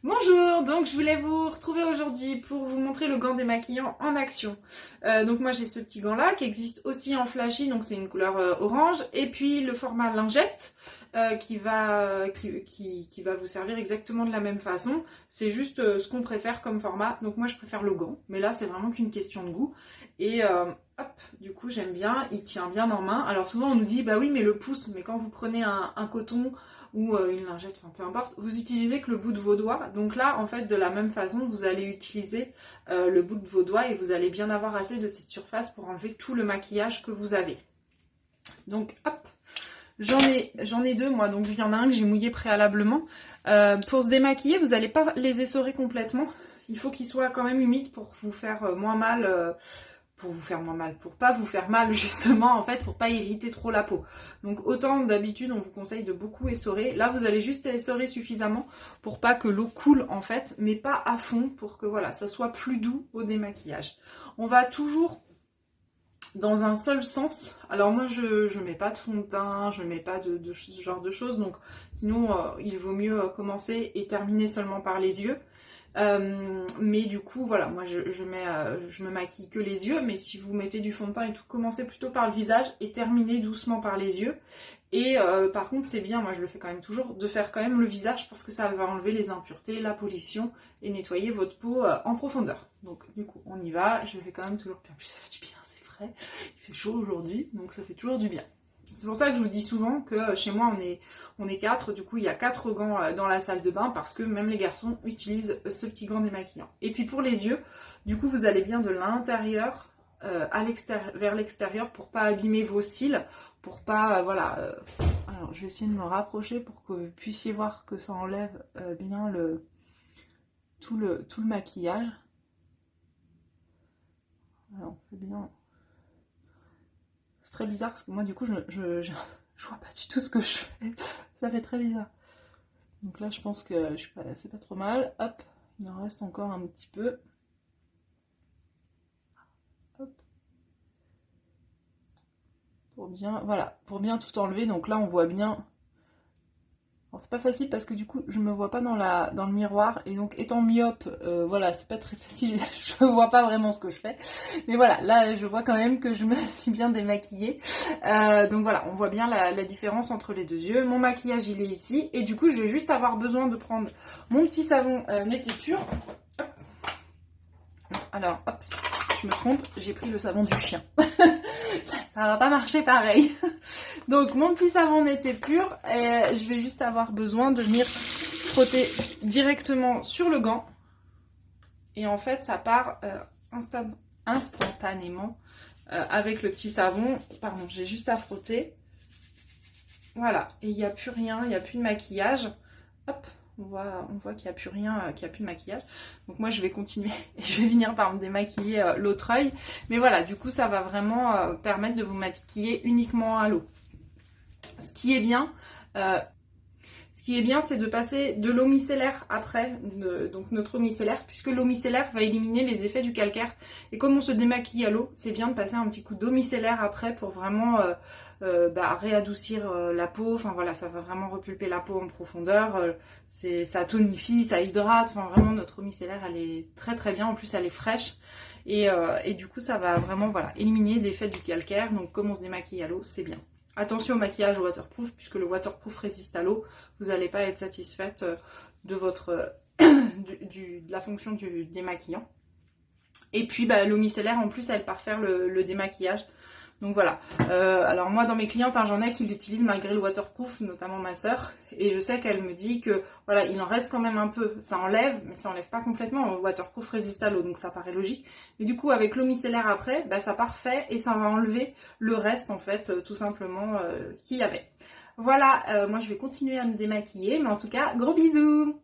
Bonjour, donc je voulais vous retrouver aujourd'hui pour vous montrer le gant démaquillant en action. Donc moi j'ai ce petit gant là qui existe aussi en flashy, donc c'est une couleur orange, et puis le format lingette qui va vous servir exactement de la même façon. C'est juste ce qu'on préfère comme format, donc moi je préfère le gant, mais là c'est vraiment qu'une question de goût. Et hop, du coup j'aime bien, il tient bien en main. Alors souvent on nous dit bah oui mais le pouce, mais quand vous prenez un coton ou une lingette, enfin peu importe, vous utilisez que le bout de vos doigts. Donc là, en fait, de la même façon, vous allez utiliser le bout de vos doigts et vous allez bien avoir assez de cette surface pour enlever tout le maquillage que vous avez. Donc hop, j'en ai deux moi, donc il y en a un que j'ai mouillé préalablement. Pour se démaquiller, vous n'allez pas les essorer complètement. Il faut qu'ils soient quand même humides pour vous faire moins mal. Pour pas vous faire mal justement, en fait, pour pas irriter trop la peau. Donc autant d'habitude, on vous conseille de beaucoup essorer. Là, vous allez juste essorer suffisamment pour pas que l'eau coule en fait, mais pas à fond pour que voilà, ça soit plus doux au démaquillage. On va toujours dans un seul sens. Alors moi, je mets pas de fond de teint, je mets pas de ce genre de choses, donc sinon, il vaut mieux commencer et terminer seulement par les yeux. Mais du coup voilà, moi je me maquille que les yeux, mais si vous mettez du fond de teint et tout, commencez plutôt par le visage et terminez doucement par les yeux. Et par contre c'est bien, moi je le fais quand même toujours, de faire quand même le visage parce que ça va enlever les impuretés, la pollution et nettoyer votre peau en profondeur. Donc du coup on y va, je le fais quand même toujours, puis en plus ça fait du bien, c'est frais, il fait chaud aujourd'hui, donc ça fait toujours du bien. C'est pour ça que je vous dis souvent que chez moi on est 4, du coup il y a 4 gants dans la salle de bain parce que même les garçons utilisent ce petit gant démaquillant. Et puis pour les yeux, du coup vous allez bien de l'intérieur vers l'extérieur pour pas abîmer vos cils, pour pas voilà. Alors je vais essayer de me rapprocher pour que vous puissiez voir que ça enlève bien tout le maquillage. Alors on fait bien. C'est très bizarre parce que moi du coup je vois pas du tout ce que je fais. Ça fait très bizarre. Donc là je pense que c'est pas trop mal. Hop, il en reste encore un petit peu. Hop. Pour bien tout enlever. Donc là on voit bien. Alors c'est pas facile parce que du coup je me vois pas dans le miroir et donc étant myope, voilà, c'est pas très facile, je vois pas vraiment ce que je fais. Mais voilà, là je vois quand même que je me suis bien démaquillée. Donc voilà, on voit bien la différence entre les deux yeux. Mon maquillage il est ici et du coup je vais juste avoir besoin de prendre mon petit savon net et pur. Hop. Alors hop, je me trompe, j'ai pris le savon du chien. Ça va pas marcher pareil. Donc mon petit savon net et pur, et je vais juste avoir besoin de venir frotter directement sur le gant. Et en fait ça part instantanément avec le petit savon. Pardon, j'ai juste à frotter. Voilà, et il n'y a plus rien, il n'y a plus de maquillage. Hop, on voit qu'il n'y a plus rien, qu'il n'y a plus de maquillage. Donc moi je vais continuer et je vais venir par me démaquiller l'autre œil. Mais voilà, du coup ça va vraiment permettre de vous maquiller uniquement à l'eau. Ce qui est bien, c'est de passer de l'eau micellaire après, donc notre eau micellaire, puisque l'eau micellaire va éliminer les effets du calcaire. Et comme on se démaquille à l'eau, c'est bien de passer un petit coup d'eau micellaire après pour vraiment réadoucir la peau. Enfin voilà, ça va vraiment repulper la peau en profondeur. Ça tonifie, ça hydrate. Enfin vraiment, notre eau micellaire, elle est très très bien. En plus, elle est fraîche. Et du coup, ça va vraiment voilà, éliminer l'effet du calcaire. Donc comme on se démaquille à l'eau, c'est bien. Attention au maquillage waterproof, puisque le waterproof résiste à l'eau. Vous n'allez pas être satisfaite de votre de la fonction du démaquillant. Et puis bah, l'eau micellaire en plus elle part faire le démaquillage. Donc voilà. Alors moi dans mes clientes, hein, j'en ai qui l'utilisent malgré le waterproof, notamment ma soeur. Et je sais qu'elle me dit que voilà, il en reste quand même un peu. Ça enlève, mais ça enlève pas complètement. Le waterproof résiste à l'eau, donc ça paraît logique. Mais du coup avec l'eau micellaire après, bah, ça parfait et ça va enlever le reste en fait, tout simplement qu'il y avait. Voilà, moi je vais continuer à me démaquiller, mais en tout cas, gros bisous!